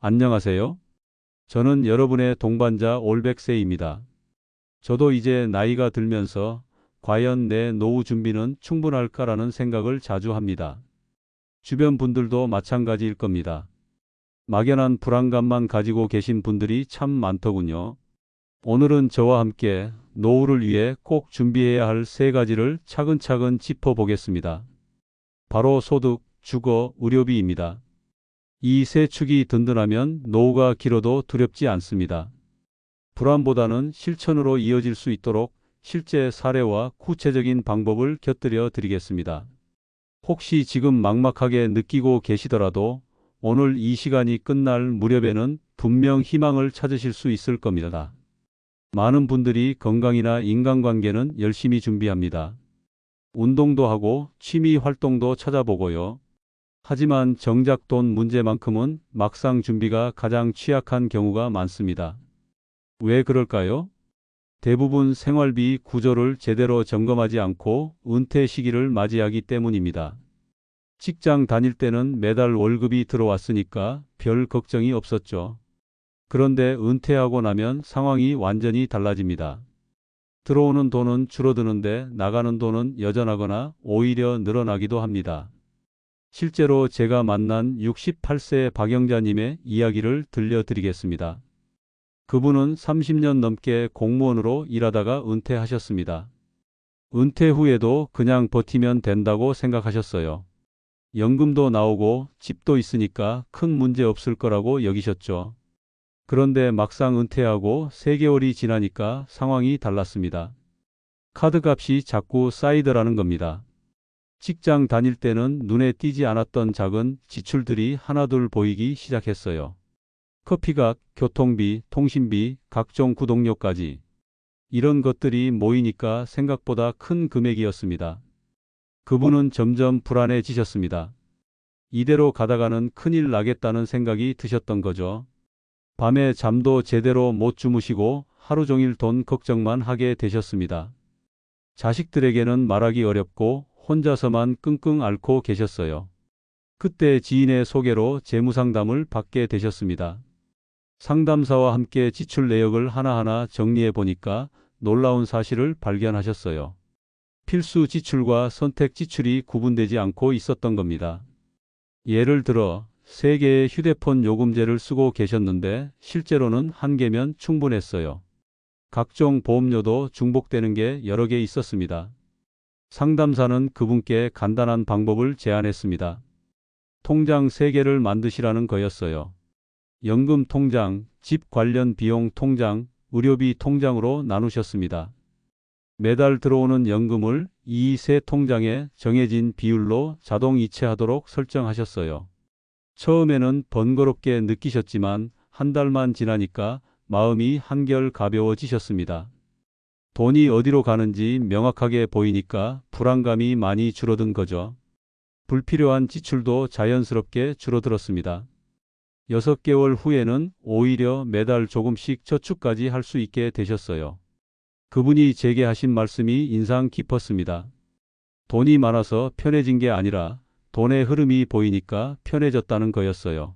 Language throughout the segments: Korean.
안녕하세요. 저는 여러분의 동반자 올백세입니다. 저도 이제 나이가 들면서 과연 내 노후 준비는 충분할까라는 생각을 자주 합니다. 주변 분들도 마찬가지일 겁니다. 막연한 불안감만 가지고 계신 분들이 참 많더군요. 오늘은 저와 함께 노후를 위해 꼭 준비해야 할 세 가지를 차근차근 짚어보겠습니다. 바로 소득, 주거, 의료비입니다. 이 세 축이 든든하면 노후가 길어도 두렵지 않습니다. 불안보다는 실천으로 이어질 수 있도록 실제 사례와 구체적인 방법을 곁들여 드리겠습니다. 혹시 지금 막막하게 느끼고 계시더라도 오늘 이 시간이 끝날 무렵에는 분명 희망을 찾으실 수 있을 겁니다. 많은 분들이 건강이나 인간관계는 열심히 준비합니다. 운동도 하고 취미 활동도 찾아보고요. 하지만 정작 돈 문제만큼은 막상 준비가 가장 취약한 경우가 많습니다. 왜 그럴까요? 대부분 생활비 구조를 제대로 점검하지 않고 은퇴 시기를 맞이하기 때문입니다. 직장 다닐 때는 매달 월급이 들어왔으니까 별 걱정이 없었죠. 그런데 은퇴하고 나면 상황이 완전히 달라집니다. 들어오는 돈은 줄어드는데 나가는 돈은 여전하거나 오히려 늘어나기도 합니다. 실제로 제가 만난 68세 박영자님의 이야기를 들려드리겠습니다. 그분은 30년 넘게 공무원으로 일하다가 은퇴하셨습니다. 은퇴 후에도 그냥 버티면 된다고 생각하셨어요. 연금도 나오고 집도 있으니까 큰 문제 없을 거라고 여기셨죠. 그런데 막상 은퇴하고 3개월이 지나니까 상황이 달랐습니다. 카드값이 자꾸 쌓이더라는 겁니다. 직장 다닐 때는 눈에 띄지 않았던 작은 지출들이 하나둘 보이기 시작했어요. 커피값, 교통비, 통신비, 각종 구독료까지. 이런 것들이 모이니까 생각보다 큰 금액이었습니다. 그분은 점점 불안해지셨습니다. 이대로 가다가는 큰일 나겠다는 생각이 드셨던 거죠. 밤에 잠도 제대로 못 주무시고 하루 종일 돈 걱정만 하게 되셨습니다. 자식들에게는 말하기 어렵고 혼자서만 끙끙 앓고 계셨어요. 그때 지인의 소개로 재무상담을 받게 되셨습니다. 상담사와 함께 지출 내역을 하나하나 정리해 보니까 놀라운 사실을 발견하셨어요. 필수 지출과 선택 지출이 구분되지 않고 있었던 겁니다. 예를 들어 3개의 휴대폰 요금제를 쓰고 계셨는데 실제로는 1개면 충분했어요. 각종 보험료도 중복되는 게 여러 개 있었습니다. 상담사는 그분께 간단한 방법을 제안했습니다. 통장 3개를 만드시라는 거였어요. 연금 통장, 집 관련 비용 통장, 의료비 통장으로 나누셨습니다. 매달 들어오는 연금을 이 세 통장에 정해진 비율로 자동 이체하도록 설정하셨어요. 처음에는 번거롭게 느끼셨지만 한 달만 지나니까 마음이 한결 가벼워지셨습니다. 돈이 어디로 가는지 명확하게 보이니까 불안감이 많이 줄어든 거죠. 불필요한 지출도 자연스럽게 줄어들었습니다. 6개월 후에는 오히려 매달 조금씩 저축까지 할 수 있게 되셨어요. 그분이 제게 하신 말씀이 인상 깊었습니다. 돈이 많아서 편해진 게 아니라 돈의 흐름이 보이니까 편해졌다는 거였어요.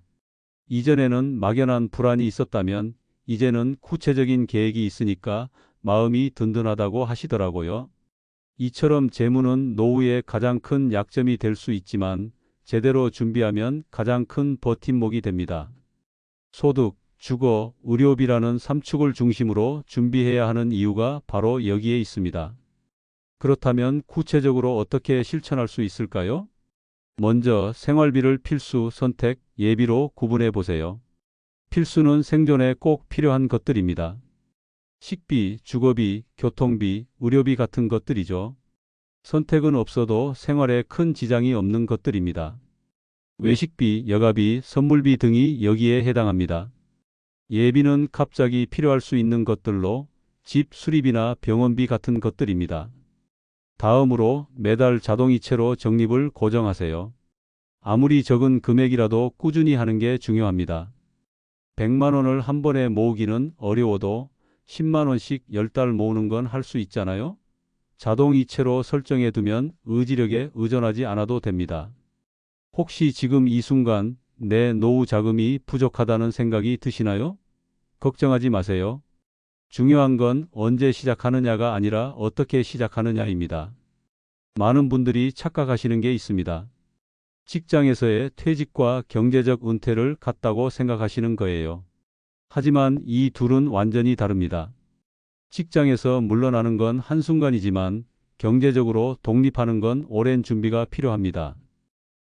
이전에는 막연한 불안이 있었다면 이제는 구체적인 계획이 있으니까 마음이 든든하다고 하시더라고요. 이처럼 재무는 노후의 가장 큰 약점이 될 수 있지만 제대로 준비하면 가장 큰 버팀목이 됩니다. 소득, 주거, 의료비라는 3축을 중심으로 준비해야 하는 이유가 바로 여기에 있습니다. 그렇다면 구체적으로 어떻게 실천할 수 있을까요? 먼저 생활비를 필수, 선택, 예비로 구분해 보세요. 필수는 생존에 꼭 필요한 것들입니다. 식비, 주거비, 교통비, 의료비 같은 것들이죠. 선택은 없어도 생활에 큰 지장이 없는 것들입니다. 외식비, 여가비, 선물비 등이 여기에 해당합니다. 예비는 갑자기 필요할 수 있는 것들로 집 수리비나 병원비 같은 것들입니다. 다음으로 매달 자동이체로 적립을 고정하세요. 아무리 적은 금액이라도 꾸준히 하는 게 중요합니다. 100만 원을 한 번에 모으기는 어려워도 10만 원씩 10달 모으는 건 할 수 있잖아요. 자동이체로 설정해 두면 의지력에 의존하지 않아도 됩니다. 혹시 지금 이 순간 내 노후 자금이 부족하다는 생각이 드시나요? 걱정하지 마세요. 중요한 건 언제 시작하느냐가 아니라 어떻게 시작하느냐입니다. 많은 분들이 착각하시는 게 있습니다. 직장에서의 퇴직과 경제적 은퇴를 같다고 생각하시는 거예요. 하지만 이 둘은 완전히 다릅니다. 직장에서 물러나는 건 한순간이지만 경제적으로 독립하는 건 오랜 준비가 필요합니다.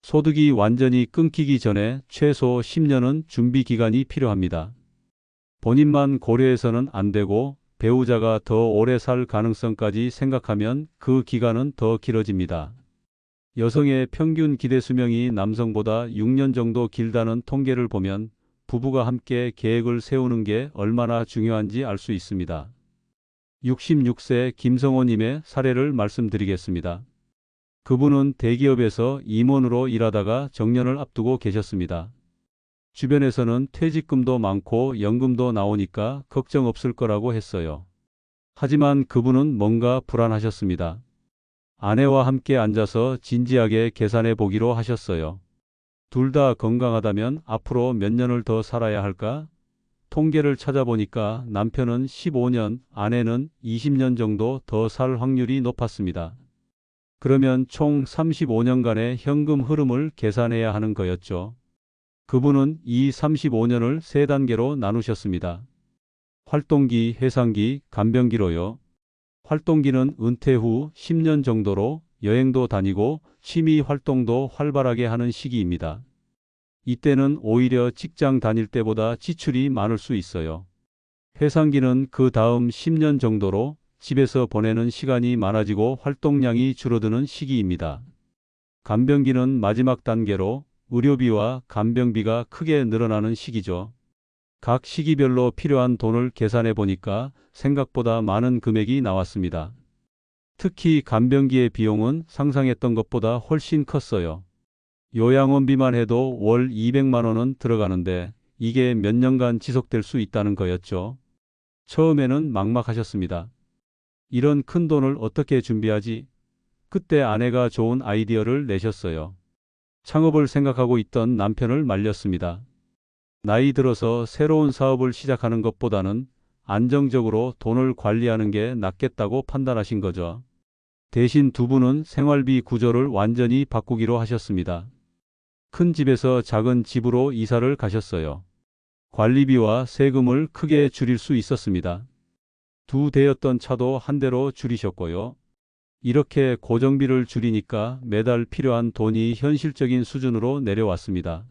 소득이 완전히 끊기기 전에 최소 10년은 준비 기간이 필요합니다. 본인만 고려해서는 안 되고 배우자가 더 오래 살 가능성까지 생각하면 그 기간은 더 길어집니다. 여성의 평균 기대 수명이 남성보다 6년 정도 길다는 통계를 보면 부부가 함께 계획을 세우는 게 얼마나 중요한지 알 수 있습니다. 66세 김성호님의 사례를 말씀드리겠습니다. 그분은 대기업에서 임원으로 일하다가 정년을 앞두고 계셨습니다. 주변에서는 퇴직금도 많고 연금도 나오니까 걱정 없을 거라고 했어요. 하지만 그분은 뭔가 불안하셨습니다. 아내와 함께 앉아서 진지하게 계산해 보기로 하셨어요. 둘 다 건강하다면 앞으로 몇 년을 더 살아야 할까? 통계를 찾아보니까 남편은 15년, 아내는 20년 정도 더 살 확률이 높았습니다. 그러면 총 35년간의 현금 흐름을 계산해야 하는 거였죠. 그분은 이 35년을 세 단계로 나누셨습니다. 활동기, 해상기, 간병기로요. 활동기는 은퇴 후 10년 정도로 여행도 다니고 취미 활동도 활발하게 하는 시기입니다. 이때는 오히려 직장 다닐 때보다 지출이 많을 수 있어요. 해상기는 그 다음 10년 정도로 집에서 보내는 시간이 많아지고 활동량이 줄어드는 시기입니다. 간병기는 마지막 단계로 의료비와 간병비가 크게 늘어나는 시기죠. 각 시기별로 필요한 돈을 계산해 보니까 생각보다 많은 금액이 나왔습니다. 특히 간병기의 비용은 상상했던 것보다 훨씬 컸어요. 요양원비만 해도 월 200만 원은 들어가는데 이게 몇 년간 지속될 수 있다는 거였죠. 처음에는 막막하셨습니다. 이런 큰 돈을 어떻게 준비하지? 그때 아내가 좋은 아이디어를 내셨어요. 창업을 생각하고 있던 남편을 말렸습니다. 나이 들어서 새로운 사업을 시작하는 것보다는 안정적으로 돈을 관리하는 게 낫겠다고 판단하신 거죠. 대신 두 분은 생활비 구조를 완전히 바꾸기로 하셨습니다. 큰 집에서 작은 집으로 이사를 가셨어요. 관리비와 세금을 크게 줄일 수 있었습니다. 두 대였던 차도 한 대로 줄이셨고요. 이렇게 고정비를 줄이니까 매달 필요한 돈이 현실적인 수준으로 내려왔습니다.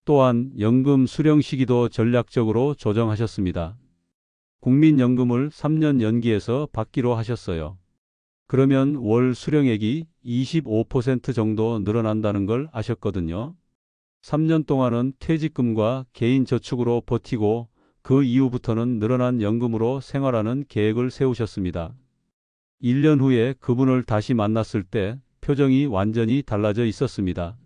또한 연금 수령 시기도 전략적으로 조정하셨습니다. 국민연금을 3년 연기해서 받기로 하셨어요. 그러면 월 수령액이 25% 정도 늘어난다는 걸 아셨거든요. 3년 동안은 퇴직금과 개인저축으로 버티고 그 이후부터는 늘어난 연금으로 생활하는 계획을 세우셨습니다. 1년 후에 그분을 다시 만났을 때 표정이 완전히 달라져 있었습니다.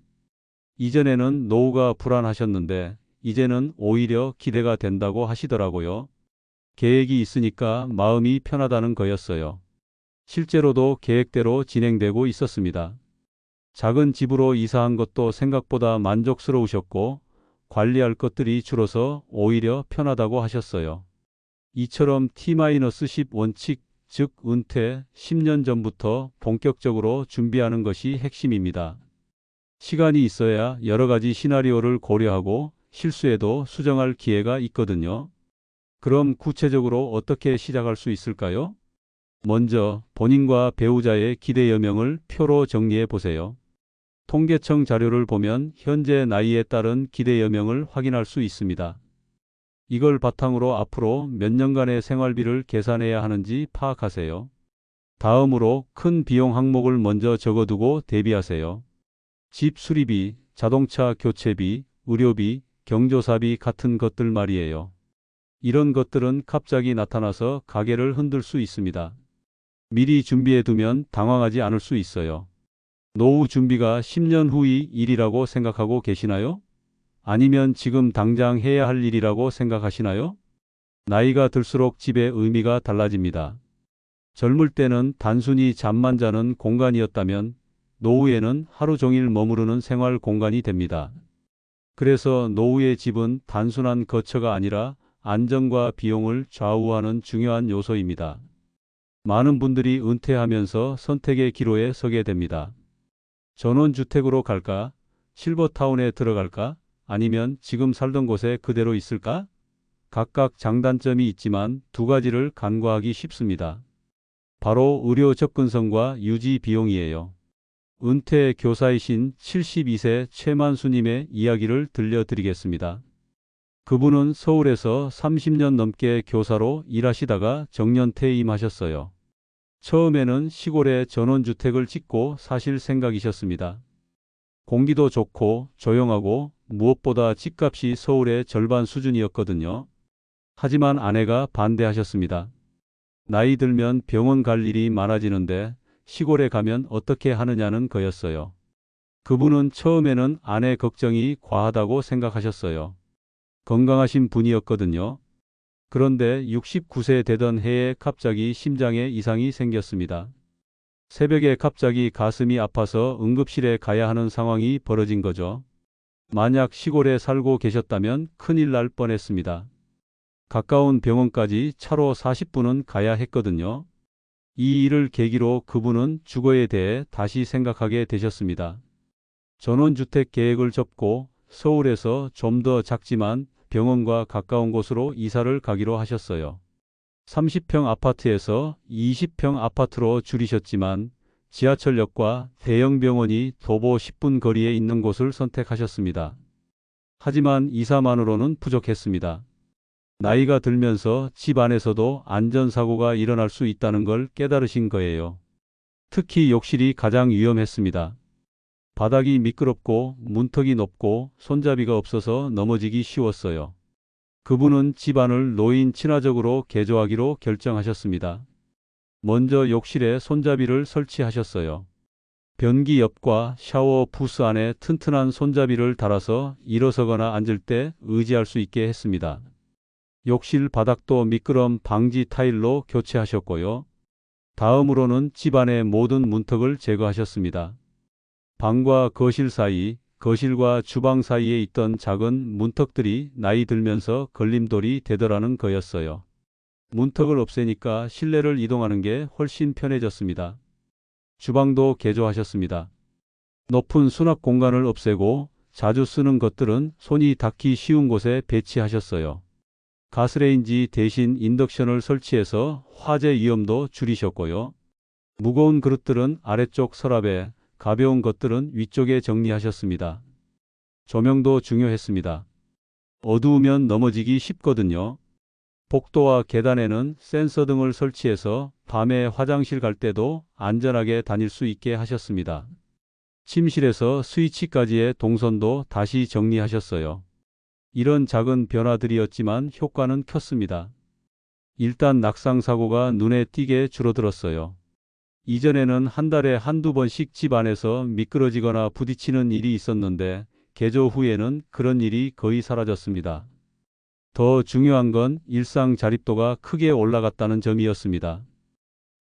이전에는 노후가 불안하셨는데 이제는 오히려 기대가 된다고 하시더라고요. 계획이 있으니까 마음이 편하다는 거였어요. 실제로도 계획대로 진행되고 있었습니다. 작은 집으로 이사한 것도 생각보다 만족스러우셨고 관리할 것들이 줄어서 오히려 편하다고 하셨어요. 이처럼 T-10 원칙, 즉 은퇴 10년 전부터 본격적으로 준비하는 것이 핵심입니다. 시간이 있어야 여러 가지 시나리오를 고려하고 실수에도 수정할 기회가 있거든요. 그럼 구체적으로 어떻게 시작할 수 있을까요? 먼저 본인과 배우자의 기대 여명을 표로 정리해 보세요. 통계청 자료를 보면 현재 나이에 따른 기대 여명을 확인할 수 있습니다. 이걸 바탕으로 앞으로 몇 년간의 생활비를 계산해야 하는지 파악하세요. 다음으로 큰 비용 항목을 먼저 적어두고 대비하세요. 집 수리비, 자동차 교체비, 의료비, 경조사비 같은 것들 말이에요. 이런 것들은 갑자기 나타나서 가게를 흔들 수 있습니다. 미리 준비해두면 당황하지 않을 수 있어요. 노후 준비가 10년 후의 일이라고 생각하고 계시나요? 아니면 지금 당장 해야 할 일이라고 생각하시나요? 나이가 들수록 집의 의미가 달라집니다. 젊을 때는 단순히 잠만 자는 공간이었다면 노후에는 하루 종일 머무르는 생활 공간이 됩니다. 그래서 노후의 집은 단순한 거처가 아니라 안정과 비용을 좌우하는 중요한 요소입니다. 많은 분들이 은퇴하면서 선택의 기로에 서게 됩니다. 전원주택으로 갈까? 실버타운에 들어갈까? 아니면 지금 살던 곳에 그대로 있을까? 각각 장단점이 있지만 두 가지를 간과하기 쉽습니다. 바로 의료 접근성과 유지 비용이에요. 은퇴 교사이신 72세 최만수님의 이야기를 들려드리겠습니다. 그분은 서울에서 30년 넘게 교사로 일하시다가 정년퇴임하셨어요. 처음에는 시골에 전원주택을 짓고 사실 생각이셨습니다. 공기도 좋고 조용하고 무엇보다 집값이 서울의 절반 수준이었거든요. 하지만 아내가 반대하셨습니다. 나이 들면 병원 갈 일이 많아지는데 시골에 가면 어떻게 하느냐는 거였어요. 그분은 처음에는 아내 걱정이 과하다고 생각하셨어요. 건강하신 분이었거든요. 그런데 69세 되던 해에 갑자기 심장에 이상이 생겼습니다. 새벽에 갑자기 가슴이 아파서 응급실에 가야 하는 상황이 벌어진 거죠. 만약 시골에 살고 계셨다면 큰일 날 뻔했습니다. 가까운 병원까지 차로 40분은 가야 했거든요. 이 일을 계기로 그분은 주거에 대해 다시 생각하게 되셨습니다. 전원주택 계획을 접고 서울에서 좀 더 작지만 병원과 가까운 곳으로 이사를 가기로 하셨어요. 30평 아파트에서 20평 아파트로 줄이셨지만 지하철역과 대형 병원이 도보 10분 거리에 있는 곳을 선택하셨습니다. 하지만 이사만으로는 부족했습니다. 나이가 들면서 집 안에서도 안전사고가 일어날 수 있다는 걸 깨달으신 거예요. 특히 욕실이 가장 위험했습니다. 바닥이 미끄럽고 문턱이 높고 손잡이가 없어서 넘어지기 쉬웠어요. 그분은 집안을 노인 친화적으로 개조하기로 결정하셨습니다. 먼저 욕실에 손잡이를 설치하셨어요. 변기 옆과 샤워 부스 안에 튼튼한 손잡이를 달아서 일어서거나 앉을 때 의지할 수 있게 했습니다. 욕실 바닥도 미끄럼 방지 타일로 교체하셨고요. 다음으로는 집안의 모든 문턱을 제거하셨습니다. 방과 거실 사이, 거실과 주방 사이에 있던 작은 문턱들이 나이 들면서 걸림돌이 되더라는 거였어요. 문턱을 없애니까 실내를 이동하는 게 훨씬 편해졌습니다. 주방도 개조하셨습니다. 높은 수납 공간을 없애고 자주 쓰는 것들은 손이 닿기 쉬운 곳에 배치하셨어요. 가스레인지 대신 인덕션을 설치해서 화재 위험도 줄이셨고요. 무거운 그릇들은 아래쪽 서랍에, 가벼운 것들은 위쪽에 정리하셨습니다. 조명도 중요했습니다. 어두우면 넘어지기 쉽거든요. 복도와 계단에는 센서 등을 설치해서 밤에 화장실 갈 때도 안전하게 다닐 수 있게 하셨습니다. 침실에서 스위치까지의 동선도 다시 정리하셨어요. 이런 작은 변화들이었지만 효과는 컸습니다. 일단 낙상 사고가 눈에 띄게 줄어들었어요. 이전에는 한 달에 한두 번씩 집 안에서 미끄러지거나 부딪히는 일이 있었는데 개조 후에는 그런 일이 거의 사라졌습니다. 더 중요한 건 일상 자립도가 크게 올라갔다는 점이었습니다.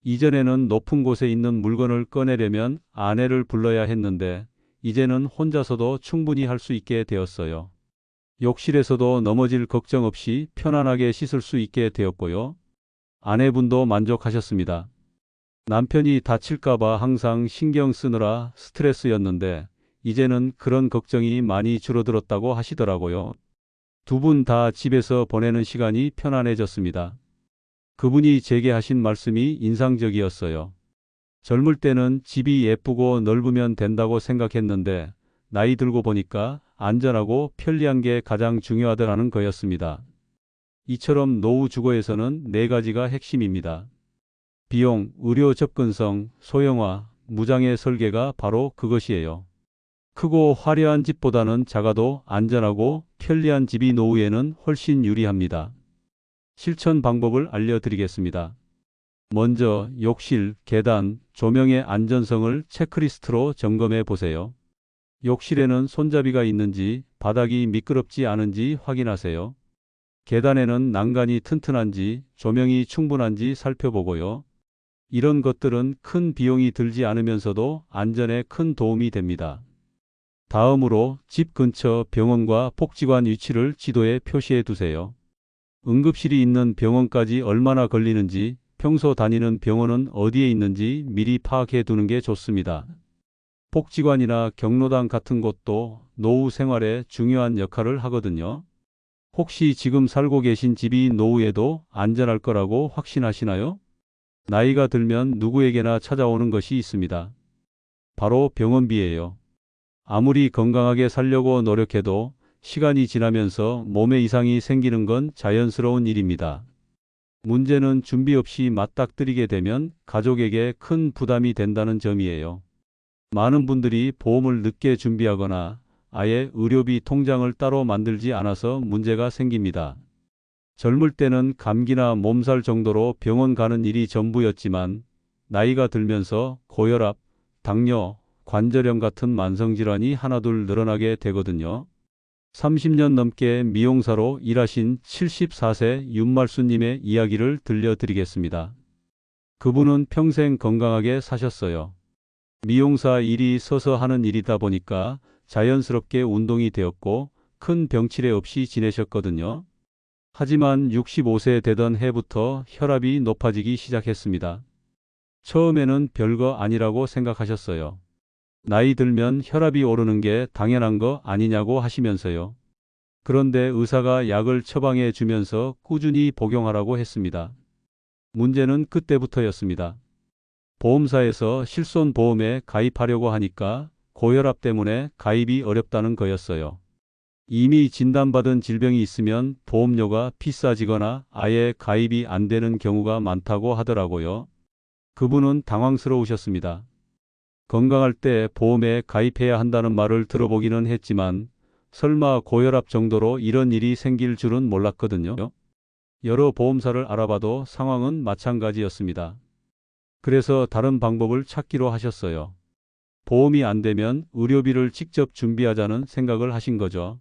이전에는 높은 곳에 있는 물건을 꺼내려면 아내를 불러야 했는데 이제는 혼자서도 충분히 할 수 있게 되었어요. 욕실에서도 넘어질 걱정 없이 편안하게 씻을 수 있게 되었고요. 아내분도 만족하셨습니다. 남편이 다칠까봐 항상 신경 쓰느라 스트레스였는데 이제는 그런 걱정이 많이 줄어들었다고 하시더라고요. 두 분 다 집에서 보내는 시간이 편안해졌습니다. 그분이 제게 하신 말씀이 인상적이었어요. 젊을 때는 집이 예쁘고 넓으면 된다고 생각했는데 나이 들고 보니까 안전하고 편리한 게 가장 중요하더라는 거였습니다. 이처럼 노후 주거에서는 네 가지가 핵심입니다. 비용, 의료 접근성, 소형화, 무장애 설계가 바로 그것이에요. 크고 화려한 집보다는 작아도 안전하고 편리한 집이 노후에는 훨씬 유리합니다. 실천 방법을 알려드리겠습니다. 먼저 욕실, 계단, 조명의 안전성을 체크리스트로 점검해 보세요. 욕실에는 손잡이가 있는지, 바닥이 미끄럽지 않은지 확인하세요. 계단에는 난간이 튼튼한지, 조명이 충분한지 살펴보고요. 이런 것들은 큰 비용이 들지 않으면서도 안전에 큰 도움이 됩니다. 다음으로 집 근처 병원과 복지관 위치를 지도에 표시해 두세요. 응급실이 있는 병원까지 얼마나 걸리는지, 평소 다니는 병원은 어디에 있는지 미리 파악해 두는 게 좋습니다. 복지관이나 경로당 같은 곳도 노후 생활에 중요한 역할을 하거든요. 혹시 지금 살고 계신 집이 노후에도 안전할 거라고 확신하시나요? 나이가 들면 누구에게나 찾아오는 것이 있습니다. 바로 병원비예요. 아무리 건강하게 살려고 노력해도 시간이 지나면서 몸에 이상이 생기는 건 자연스러운 일입니다. 문제는 준비 없이 맞닥뜨리게 되면 가족에게 큰 부담이 된다는 점이에요. 많은 분들이 보험을 늦게 준비하거나 아예 의료비 통장을 따로 만들지 않아서 문제가 생깁니다. 젊을 때는 감기나 몸살 정도로 병원 가는 일이 전부였지만 나이가 들면서 고혈압, 당뇨, 관절염 같은 만성질환이 하나둘 늘어나게 되거든요. 30년 넘게 미용사로 일하신 74세 윤말수님의 이야기를 들려드리겠습니다. 그분은 평생 건강하게 사셨어요. 미용사 일이 서서 하는 일이다 보니까 자연스럽게 운동이 되었고 큰 병치레 없이 지내셨거든요. 하지만 65세 되던 해부터 혈압이 높아지기 시작했습니다. 처음에는 별거 아니라고 생각하셨어요. 나이 들면 혈압이 오르는 게 당연한 거 아니냐고 하시면서요. 그런데 의사가 약을 처방해 주면서 꾸준히 복용하라고 했습니다. 문제는 그때부터였습니다. 보험사에서 실손보험에 가입하려고 하니까 고혈압 때문에 가입이 어렵다는 거였어요. 이미 진단받은 질병이 있으면 보험료가 비싸지거나 아예 가입이 안 되는 경우가 많다고 하더라고요. 그분은 당황스러우셨습니다. 건강할 때 보험에 가입해야 한다는 말을 들어보기는 했지만 설마 고혈압 정도로 이런 일이 생길 줄은 몰랐거든요. 여러 보험사를 알아봐도 상황은 마찬가지였습니다. 그래서 다른 방법을 찾기로 하셨어요. 보험이 안 되면 의료비를 직접 준비하자는 생각을 하신 거죠.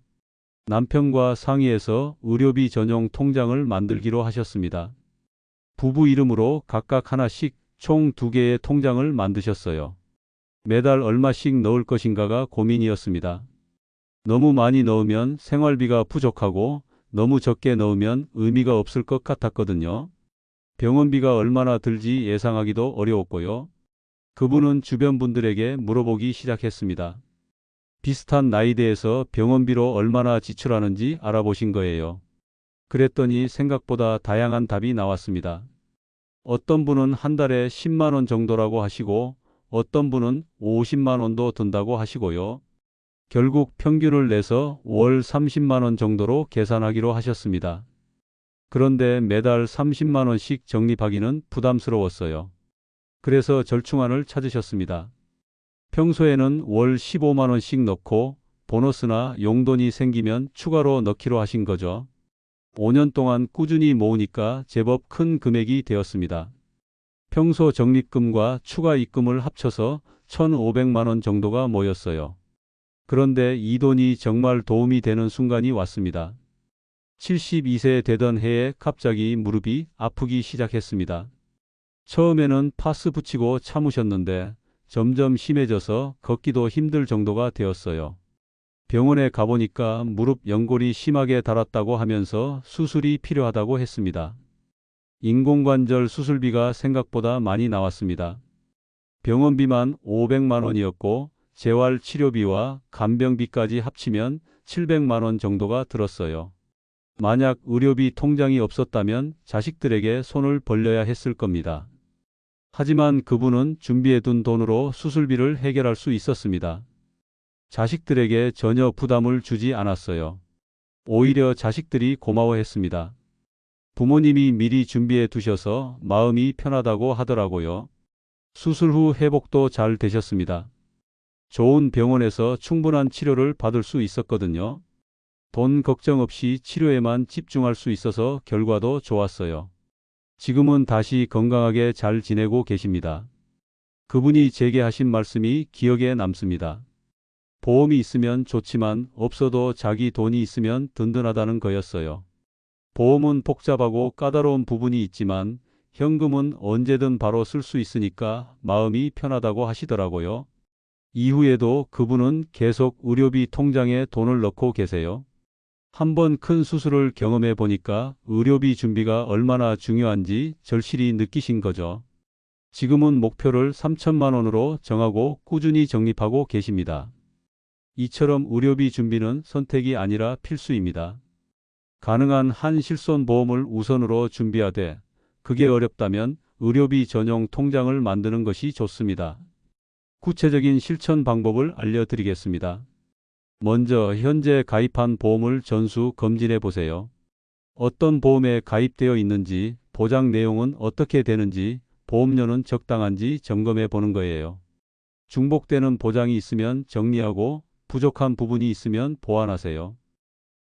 남편과 상의해서 의료비 전용 통장을 만들기로 하셨습니다. 부부 이름으로 각각 하나씩 총 2개의 통장을 만드셨어요. 매달 얼마씩 넣을 것인가가 고민이었습니다. 너무 많이 넣으면 생활비가 부족하고 너무 적게 넣으면 의미가 없을 것 같았거든요. 병원비가 얼마나 들지 예상하기도 어려웠고요. 그분은 주변 분들에게 물어보기 시작했습니다. 비슷한 나이대에서 병원비로 얼마나 지출하는지 알아보신 거예요. 그랬더니 생각보다 다양한 답이 나왔습니다. 어떤 분은 한 달에 10만 원 정도라고 하시고 어떤 분은 50만 원도 든다고 하시고요. 결국 평균을 내서 월 30만 원 정도로 계산하기로 하셨습니다. 그런데 매달 30만 원씩 적립하기는 부담스러웠어요. 그래서 절충안을 찾으셨습니다. 평소에는 월 15만 원씩 넣고 보너스나 용돈이 생기면 추가로 넣기로 하신 거죠. 5년 동안 꾸준히 모으니까 제법 큰 금액이 되었습니다. 평소 적립금과 추가 입금을 합쳐서 1,500만 원 정도가 모였어요. 그런데 이 돈이 정말 도움이 되는 순간이 왔습니다. 72세 되던 해에 갑자기 무릎이 아프기 시작했습니다. 처음에는 파스 붙이고 참으셨는데 점점 심해져서 걷기도 힘들 정도가 되었어요. 병원에 가보니까 무릎 연골이 심하게 닳았다고 하면서 수술이 필요하다고 했습니다. 인공관절 수술비가 생각보다 많이 나왔습니다. 병원비만 500만 원이었고 재활치료비와 간병비까지 합치면 700만 원 정도가 들었어요. 만약 의료비 통장이 없었다면 자식들에게 손을 벌려야 했을 겁니다. 하지만 그분은 준비해둔 돈으로 수술비를 해결할 수 있었습니다. 자식들에게 전혀 부담을 주지 않았어요. 오히려 자식들이 고마워했습니다. 부모님이 미리 준비해 두셔서 마음이 편하다고 하더라고요. 수술 후 회복도 잘 되셨습니다. 좋은 병원에서 충분한 치료를 받을 수 있었거든요. 돈 걱정 없이 치료에만 집중할 수 있어서 결과도 좋았어요. 지금은 다시 건강하게 잘 지내고 계십니다. 그분이 제게 하신 말씀이 기억에 남습니다. 보험이 있으면 좋지만 없어도 자기 돈이 있으면 든든하다는 거였어요. 보험은 복잡하고 까다로운 부분이 있지만 현금은 언제든 바로 쓸 수 있으니까 마음이 편하다고 하시더라고요. 이후에도 그분은 계속 의료비 통장에 돈을 넣고 계세요. 한번 큰 수술을 경험해 보니까 의료비 준비가 얼마나 중요한지 절실히 느끼신 거죠. 지금은 목표를 3천만 원으로 정하고 꾸준히 적립하고 계십니다. 이처럼 의료비 준비는 선택이 아니라 필수입니다. 가능한 한 실손보험을 우선으로 준비하되 그게 어렵다면 의료비 전용 통장을 만드는 것이 좋습니다. 구체적인 실천 방법을 알려드리겠습니다. 먼저 현재 가입한 보험을 전수 검진해 보세요. 어떤 보험에 가입되어 있는지, 보장 내용은 어떻게 되는지, 보험료는 적당한지 점검해 보는 거예요. 중복되는 보장이 있으면 정리하고 부족한 부분이 있으면 보완하세요.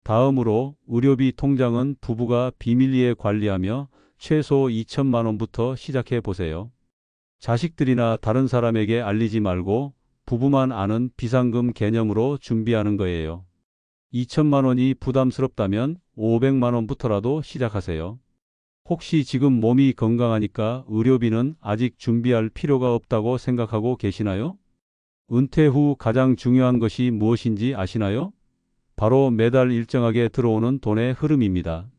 다음으로 의료비 통장은 부부가 비밀리에 관리하며 최소 2천만 원부터 시작해 보세요. 자식들이나 다른 사람에게 알리지 말고 부부만 아는 비상금 개념으로 준비하는 거예요. 2천만 원이 부담스럽다면 500만 원부터라도 시작하세요. 혹시 지금 몸이 건강하니까 의료비는 아직 준비할 필요가 없다고 생각하고 계시나요? 은퇴 후 가장 중요한 것이 무엇인지 아시나요? 바로 매달 일정하게 들어오는 돈의 흐름입니다.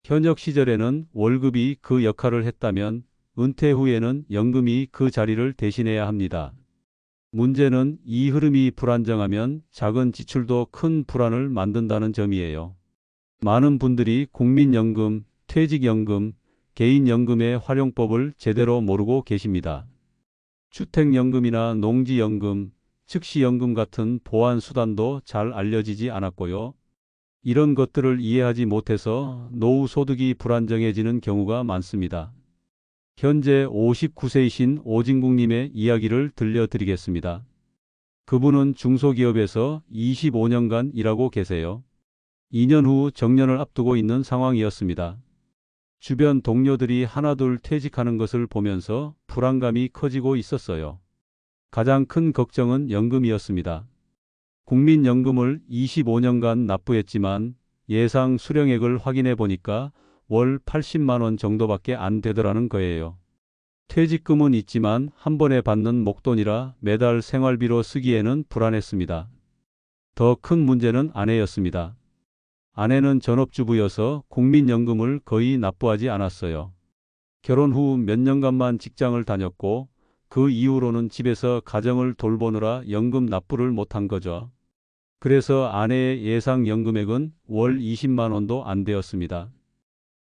현역 시절에는 월급이 그 역할을 했다면 은퇴 후에는 연금이 그 자리를 대신해야 합니다. 문제는 이 흐름이 불안정하면 작은 지출도 큰 불안을 만든다는 점이에요. 많은 분들이 국민연금, 퇴직연금, 개인연금의 활용법을 제대로 모르고 계십니다. 주택연금이나 농지연금, 즉시연금 같은 보완 수단도 잘 알려지지 않았고요. 이런 것들을 이해하지 못해서 노후 소득이 불안정해지는 경우가 많습니다. 현재 59세이신 오진국님의 이야기를 들려드리겠습니다. 그분은 중소기업에서 25년간 일하고 계세요. 2년 후 정년을 앞두고 있는 상황이었습니다. 주변 동료들이 하나둘 퇴직하는 것을 보면서 불안감이 커지고 있었어요. 가장 큰 걱정은 연금이었습니다. 국민연금을 25년간 납부했지만 예상 수령액을 확인해 보니까 월 80만 원 정도밖에 안 되더라는 거예요. 퇴직금은 있지만 한 번에 받는 목돈이라 매달 생활비로 쓰기에는 불안했습니다. 더 큰 문제는 아내였습니다. 아내는 전업주부여서 국민연금을 거의 납부하지 않았어요. 결혼 후 몇 년간만 직장을 다녔고 그 이후로는 집에서 가정을 돌보느라 연금 납부를 못한 거죠. 그래서 아내의 예상 연금액은 월 20만 원도 안 되었습니다.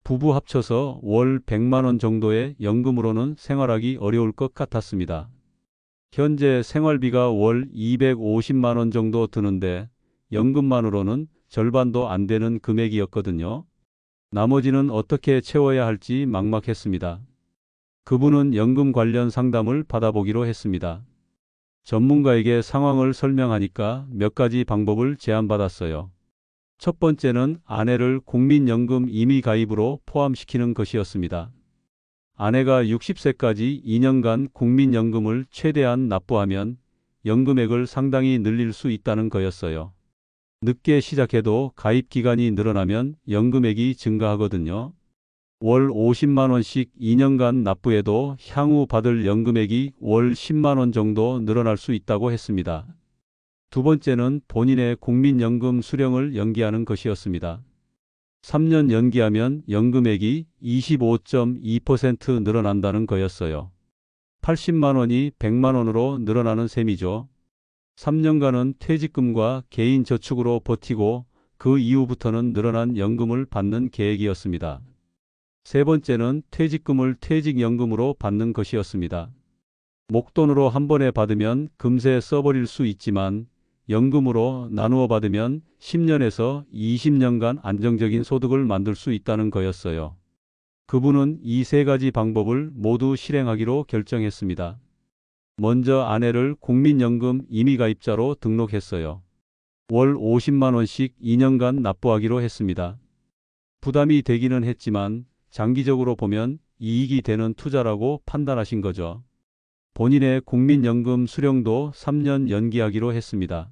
부부 합쳐서 월 100만 원 정도의 연금으로는 생활하기 어려울 것 같았습니다. 현재 생활비가 월 250만 원 정도 드는데 연금만으로는 절반도 안 되는 금액이었거든요. 나머지는 어떻게 채워야 할지 막막했습니다. 그분은 연금 관련 상담을 받아보기로 했습니다. 전문가에게 상황을 설명하니까 몇 가지 방법을 제안받았어요. 첫 번째는 아내를 국민연금 임의가입으로 포함시키는 것이었습니다. 아내가 60세까지 2년간 국민연금을 최대한 납부하면 연금액을 상당히 늘릴 수 있다는 거였어요. 늦게 시작해도 가입 기간이 늘어나면 연금액이 증가하거든요. 월 50만 원씩 2년간 납부해도 향후 받을 연금액이 월 10만 원 정도 늘어날 수 있다고 했습니다. 두 번째는 본인의 국민연금 수령을 연기하는 것이었습니다. 3년 연기하면 연금액이 25.2% 늘어난다는 거였어요. 80만 원이 100만 원으로 늘어나는 셈이죠. 3년간은 퇴직금과 개인저축으로 버티고 그 이후부터는 늘어난 연금을 받는 계획이었습니다. 세 번째는 퇴직금을 퇴직연금으로 받는 것이었습니다. 목돈으로 한 번에 받으면 금세 써버릴 수 있지만 연금으로 나누어 받으면 10년에서 20년간 안정적인 소득을 만들 수 있다는 거였어요. 그분은 이 세 가지 방법을 모두 실행하기로 결정했습니다. 먼저 아내를 국민연금 임의가입자로 등록했어요. 월 50만 원씩 2년간 납부하기로 했습니다. 부담이 되기는 했지만 장기적으로 보면 이익이 되는 투자라고 판단하신 거죠. 본인의 국민연금 수령도 3년 연기하기로 했습니다.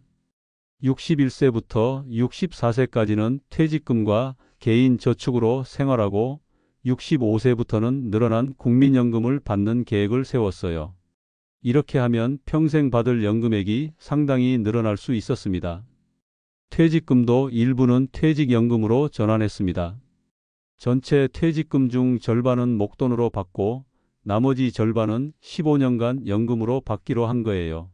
61세부터 64세까지는 퇴직금과 개인 저축으로 생활하고 65세부터는 늘어난 국민연금을 받는 계획을 세웠어요. 이렇게 하면 평생 받을 연금액이 상당히 늘어날 수 있었습니다. 퇴직금도 일부는 퇴직연금으로 전환했습니다. 전체 퇴직금 중 절반은 목돈으로 받고 나머지 절반은 15년간 연금으로 받기로 한 거예요.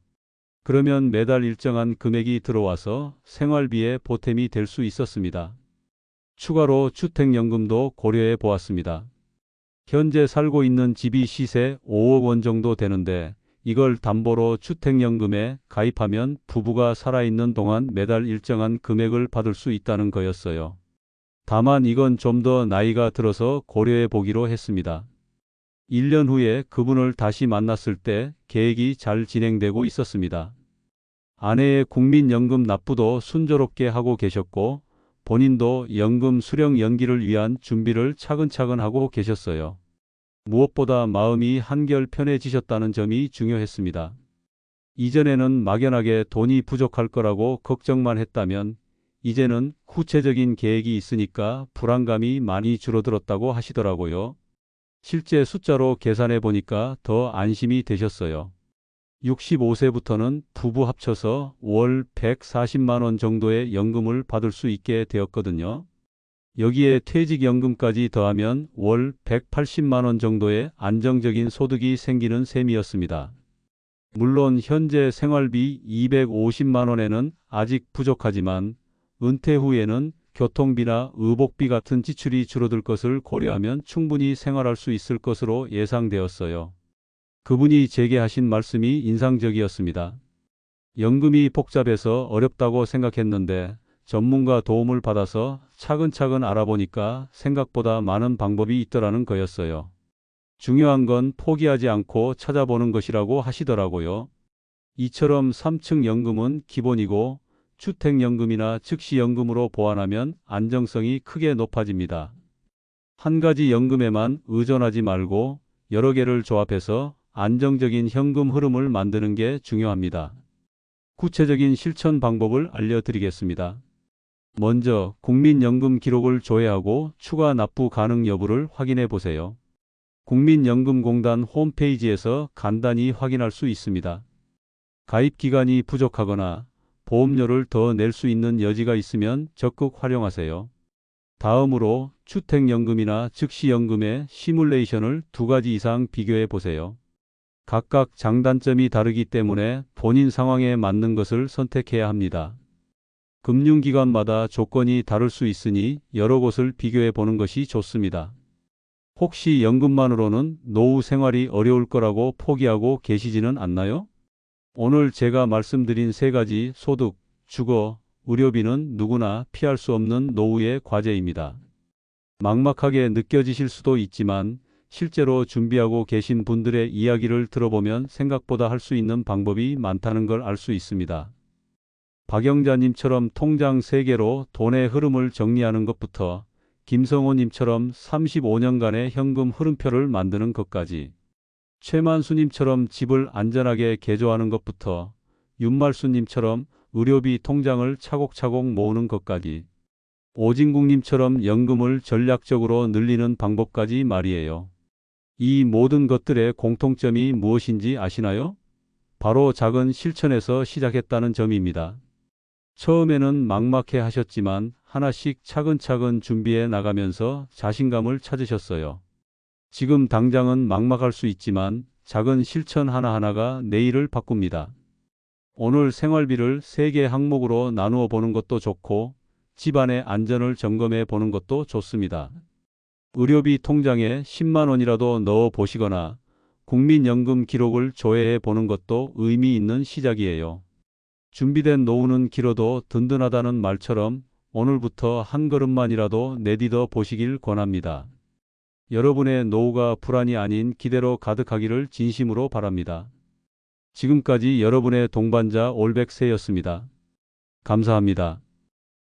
그러면 매달 일정한 금액이 들어와서 생활비에 보탬이 될 수 있었습니다. 추가로 주택연금도 고려해 보았습니다. 현재 살고 있는 집이 시세 5억 원 정도 되는데 이걸 담보로 주택연금에 가입하면 부부가 살아있는 동안 매달 일정한 금액을 받을 수 있다는 거였어요. 다만 이건 좀 더 나이가 들어서 고려해 보기로 했습니다. 1년 후에 그분을 다시 만났을 때 계획이 잘 진행되고 있었습니다. 아내의 국민연금 납부도 순조롭게 하고 계셨고 본인도 연금 수령 연기를 위한 준비를 차근차근 하고 계셨어요. 무엇보다 마음이 한결 편해지셨다는 점이 중요했습니다. 이전에는 막연하게 돈이 부족할 거라고 걱정만 했다면 이제는 구체적인 계획이 있으니까 불안감이 많이 줄어들었다고 하시더라고요. 실제 숫자로 계산해 보니까 더 안심이 되셨어요. 65세부터는 부부 합쳐서 월 140만 원 정도의 연금을 받을 수 있게 되었거든요. 여기에 퇴직연금까지 더하면 월 180만 원 정도의 안정적인 소득이 생기는 셈이었습니다. 물론 현재 생활비 250만 원에는 아직 부족하지만 은퇴 후에는 교통비나 의복비 같은 지출이 줄어들 것을 고려하면 충분히 생활할 수 있을 것으로 예상되었어요. 그분이 제게 하신 말씀이 인상적이었습니다. 연금이 복잡해서 어렵다고 생각했는데 전문가 도움을 받아서 차근차근 알아보니까 생각보다 많은 방법이 있더라는 거였어요. 중요한 건 포기하지 않고 찾아보는 것이라고 하시더라고요. 이처럼 3층 연금은 기본이고 주택연금이나 즉시연금으로 보완하면 안정성이 크게 높아집니다. 한 가지 연금에만 의존하지 말고 여러 개를 조합해서 안정적인 현금 흐름을 만드는 게 중요합니다. 구체적인 실천 방법을 알려드리겠습니다. 먼저 국민연금 기록을 조회하고 추가 납부 가능 여부를 확인해 보세요. 국민연금공단 홈페이지에서 간단히 확인할 수 있습니다. 가입 기간이 부족하거나 보험료를 더 낼 수 있는 여지가 있으면 적극 활용하세요. 다음으로 주택연금이나 즉시연금의 시뮬레이션을 2가지 이상 비교해 보세요. 각각 장단점이 다르기 때문에 본인 상황에 맞는 것을 선택해야 합니다. 금융기관마다 조건이 다를 수 있으니 여러 곳을 비교해 보는 것이 좋습니다. 혹시 연금만으로는 노후 생활이 어려울 거라고 포기하고 계시지는 않나요? 오늘 제가 말씀드린 3가지 소득, 주거, 의료비는 누구나 피할 수 없는 노후의 과제입니다. 막막하게 느껴지실 수도 있지만 실제로 준비하고 계신 분들의 이야기를 들어보면 생각보다 할 수 있는 방법이 많다는 걸 알 수 있습니다. 박영자님처럼 통장 3개로 돈의 흐름을 정리하는 것부터 김성호님처럼 35년간의 현금 흐름표를 만드는 것까지 최만수님처럼 집을 안전하게 개조하는 것부터 윤말수님처럼 의료비 통장을 차곡차곡 모으는 것까지 오진국님처럼 연금을 전략적으로 늘리는 방법까지 말이에요. 이 모든 것들의 공통점이 무엇인지 아시나요? 바로 작은 실천에서 시작했다는 점입니다. 처음에는 막막해 하셨지만 하나씩 차근차근 준비해 나가면서 자신감을 찾으셨어요. 지금 당장은 막막할 수 있지만 작은 실천 하나하나가 내일을 바꿉니다. 오늘 생활비를 3개 항목으로 나누어 보는 것도 좋고 집안의 안전을 점검해 보는 것도 좋습니다. 의료비 통장에 10만 원이라도 넣어 보시거나 국민연금 기록을 조회해 보는 것도 의미 있는 시작이에요. 준비된 노후는 길어도 든든하다는 말처럼 오늘부터 한 걸음만이라도 내딛어 보시길 권합니다. 여러분의 노후가 불안이 아닌 기대로 가득하기를 진심으로 바랍니다. 지금까지 여러분의 동반자 올백세였습니다. 감사합니다.